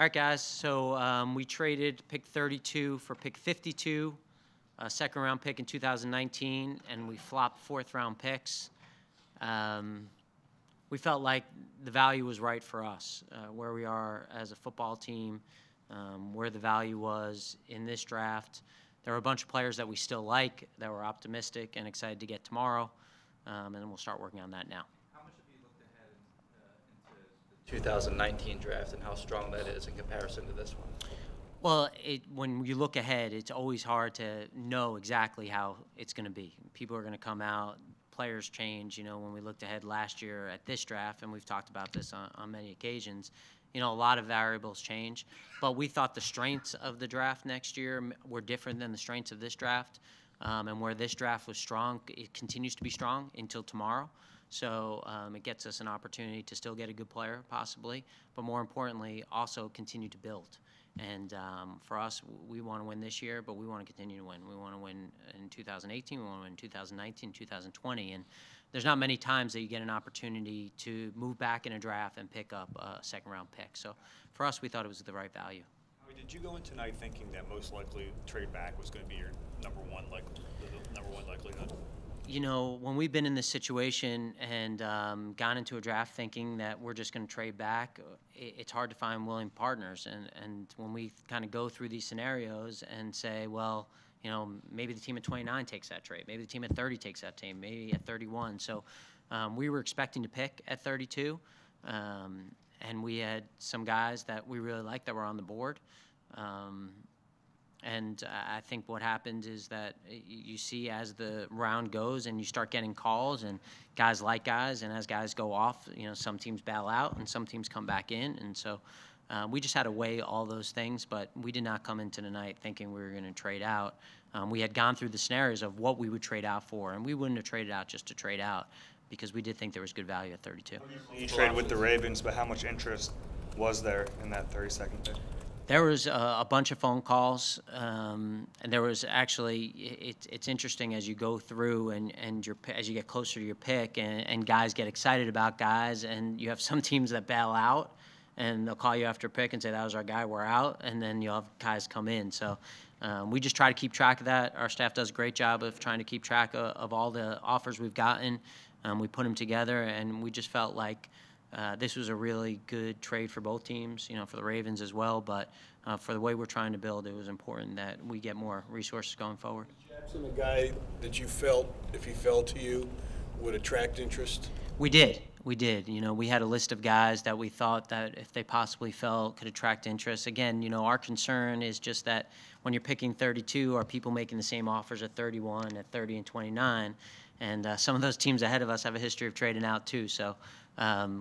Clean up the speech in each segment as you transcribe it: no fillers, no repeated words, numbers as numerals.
All right, guys. So we traded pick 32 for pick 52, a second-round pick in 2019, and we flopped fourth-round picks. We felt like the value was right for us, where we are as a football team, where the value was in this draft. There were a bunch of players that we still like, that we're optimistic and excited to get tomorrow, and then we'll start working on that now. 2019 draft and how strong that is in comparison to this one? Well, when you look ahead, it's always hard to know exactly how it's going to be. People are going to come out, players change. You know, when we looked ahead last year at this draft, and we've talked about this on many occasions, you know, a lot of variables change. But we thought the strengths of the draft next year were different than the strengths of this draft. And where this draft was strong, it continues to be strong until tomorrow. So it gets us an opportunity to still get a good player, possibly, but more importantly, also continue to build. And for us, we want to win this year, but we want to continue to win. We want to win in 2018, we want to win in 2019, 2020. And there's not many times that you get an opportunity to move back in a draft and pick up a second-round pick. So for us, we thought it was the right value. Did you go in tonight thinking that most likely trade back was going to be your number one likelihood? You know, when we've been in this situation and gone into a draft thinking that we're just going to trade back, it's hard to find willing partners. And when we kind of go through these scenarios and say, well, you know, maybe the team at 29 takes that trade, maybe the team at 30 takes that team, maybe at 31. So we were expecting to pick at 32, and we had some guys that we really liked that were on the board. And I think what happens is that you see as the round goes and you start getting calls and guys like guys, and as guys go off, you know, some teams bail out and some teams come back in. And so we just had to weigh all those things, but we did not come into the night thinking we were going to trade out. We had gone through the scenarios of what we would trade out for, and we wouldn't have traded out just to trade out because we did think there was good value at 32. You traded with the Ravens, but how much interest was there in that 32nd pick? There was a bunch of phone calls, and there was actually, it's interesting as you go through and as you get closer to your pick and guys get excited about guys, and you have some teams that bail out and they'll call you after a pick and say, that was our guy, we're out, and then you'll have guys come in. So we just try to keep track of that. Our staff does a great job of trying to keep track of all the offers we've gotten. We put them together, and we just felt like this was a really good trade for both teams, you know, for the Ravens as well. But for the way we're trying to build, it was important that we get more resources going forward. Jackson, a guy that you felt, if he fell to you, would attract interest? We did. We did. You know, we had a list of guys that we thought that if they possibly fell could attract interest. Again, you know, our concern is just that when you're picking 32, are people making the same offers at 31, at 30, and 29? And some of those teams ahead of us have a history of trading out too. So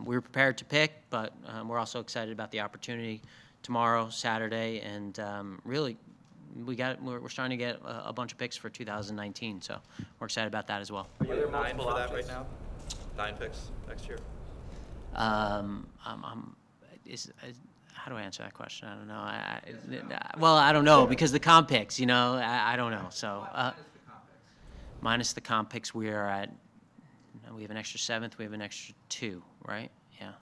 we were prepared to pick, but we're also excited about the opportunity tomorrow, Saturday, and really we're starting to get a bunch of picks for 2019. So we're excited about that as well. Are you at 9 for that right now? 9 picks next year? How do I answer that question? I don't know. Well, I don't know because the comp picks, you know, I don't know. So minus the comp picks, we are at. We have an extra 7th. We have an extra 2, right? Yeah.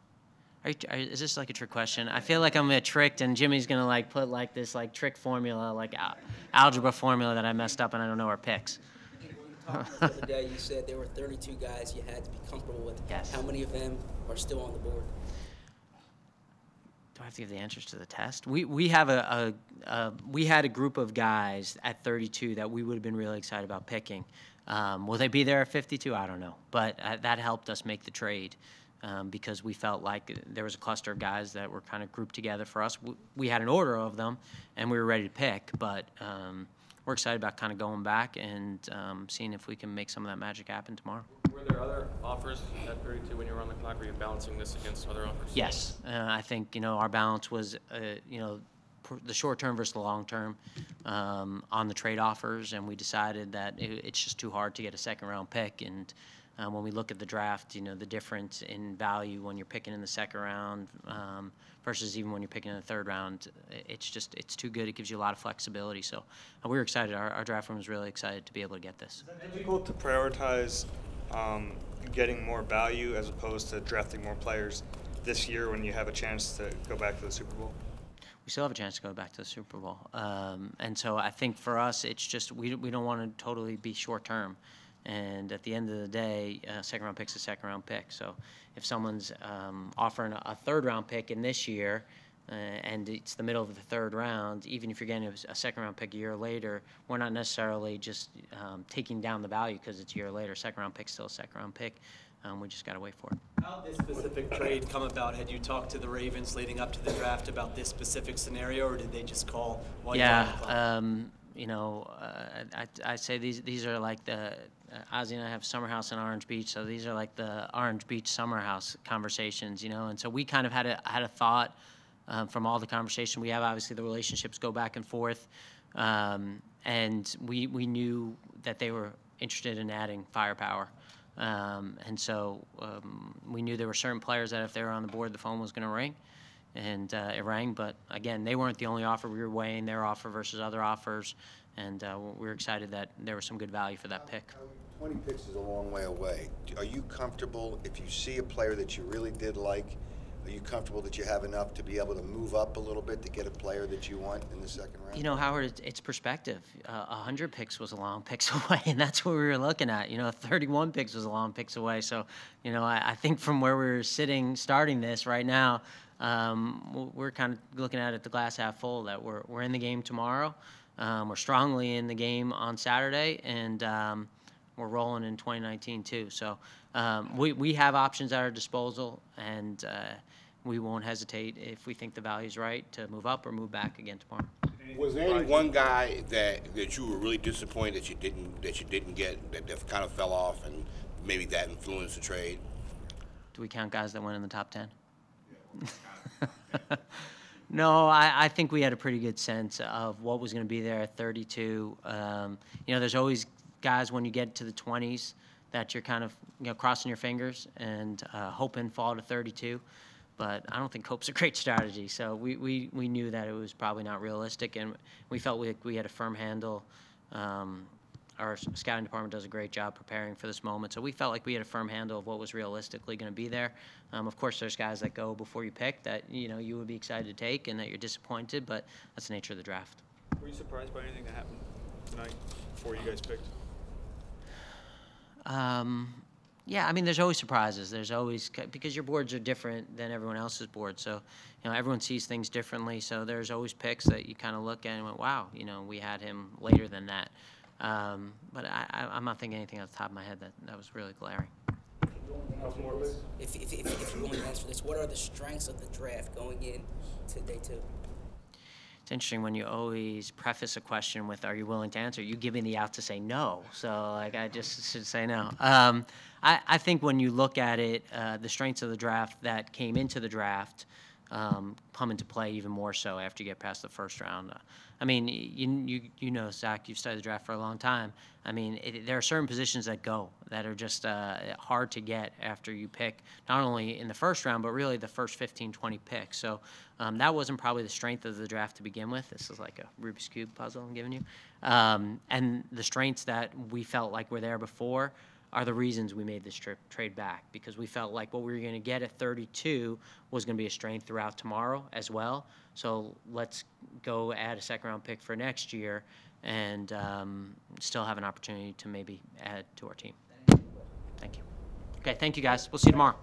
Is this like a trick question? I feel like I'm gonna get tricked, and Jimmy's gonna like put like this like trick formula, like algebra formula that I messed up, and I don't know our picks. The other day you said there were 32 guys you had to be comfortable with. Yes. How many of them are still on the board? Do I have to give the answers to the test? We have we had a group of guys at 32 that we would have been really excited about picking. Will they be there at 52? I don't know, but that helped us make the trade because we felt like there was a cluster of guys that were kind of grouped together for us. We had an order of them, and we were ready to pick, but we're excited about kind of going back and seeing if we can make some of that magic happen tomorrow. Were there other offers at 32 when you were on the clock? Were you balancing this against other offers? Yes. I think, you know, our balance was, you know, the short term versus the long term on the trade offers, and we decided that it's just too hard to get a second round pick. And when we look at the draft, you know, the difference in value when you're picking in the second round versus even when you're picking in the third round, it's too good. It gives you a lot of flexibility. So we were excited. Our draft room was really excited to be able to get this. Is that difficult to prioritize getting more value as opposed to drafting more players this year when you have a chance to go back to the Super Bowl? we still have a chance to go back to the Super Bowl. And so I think for us, it's just we don't want to totally be short term. And at the end of the day, second round pick's a second round pick. So if someone's offering a third round pick in this year, and it's the middle of the third round, even if you're getting a second round pick a year later, we're not necessarily just taking down the value because it's a year later. Second round pick's still a second round pick. We just got to wait for it. How did this specific trade come about? Had you talked to the Ravens leading up to the draft about this specific scenario, or did they just call while you were on the clock? You know, I say these are like the Ozzie and I have summer house in Orange Beach, so these are like the Orange Beach summer house conversations, you know. And so we kind of had a thought from all the conversation we have. Obviously, the relationships go back and forth, and we knew that they were interested in adding firepower. And so we knew there were certain players that if they were on the board, the phone was going to ring, and it rang. But again, they weren't the only offer. We were weighing their offer versus other offers, and we were excited that there was some good value for that pick. 20 picks is a long way away. Are you comfortable if you see a player that you really did like? Are you comfortable that you have enough to be able to move up a little bit to get a player that you want in the second round? You know, Howard, it's perspective. 100 picks was a long picks away, and that's what we were looking at. You know, 31 picks was a long picks away. So, you know, I think from where we're sitting starting this right now, we're kind of looking at it the glass half full, that we're in the game tomorrow. We're strongly in the game on Saturday, and we're rolling in 2019 too. So we have options at our disposal, and we won't hesitate if we think the value's right to move up or move back again tomorrow. Was there any one guy that you were really disappointed that you didn't get, that kind of fell off, and maybe that influenced the trade? Do we count guys that went in the top 10? No, I think we had a pretty good sense of what was going to be there at 32. You know, there's always guys when you get to the 20s that you're kind of, you know, crossing your fingers and hoping fall to 32. But I don't think hope's a great strategy. So we knew that it was probably not realistic, and we felt we had a firm handle. Our scouting department does a great job preparing for this moment. So we felt like we had a firm handle of what was realistically going to be there. Of course, there's guys that go before you pick that, you know, you would be excited to take and that you're disappointed, but that's the nature of the draft. Were you surprised by anything that happened tonight before you guys picked? Yeah, I mean, there's always surprises. There's always, because your boards are different than everyone else's board. So, you know, everyone sees things differently. So there's always picks that you kind of look at and went, wow, you know, we had him later than that. But I'm not thinking anything off the top of my head that was really glaring. If you're willing to answer this, what are the strengths of the draft going in to day 2? It's interesting when you always preface a question with, are you willing to answer? You give me the out to say no. So, like, I just should say no. I think when you look at it, the strengths of the draft that came into the draft come into play even more so after you get past the first round. I mean, you know, Zach, you've studied the draft for a long time. I mean, there are certain positions that are just hard to get after you pick, not only in the first round, but really the first 15, 20 picks. So that wasn't probably the strength of the draft to begin with. This is like a Rubik's Cube puzzle I'm giving you. And the strengths that we felt like were there before are the reasons we made this trade back, because we felt like what we were going to get at 32 was going to be a strength throughout tomorrow as well. So let's go add a second-round pick for next year and still have an opportunity to maybe add to our team. Thank you. Okay, thank you, guys. We'll see you tomorrow.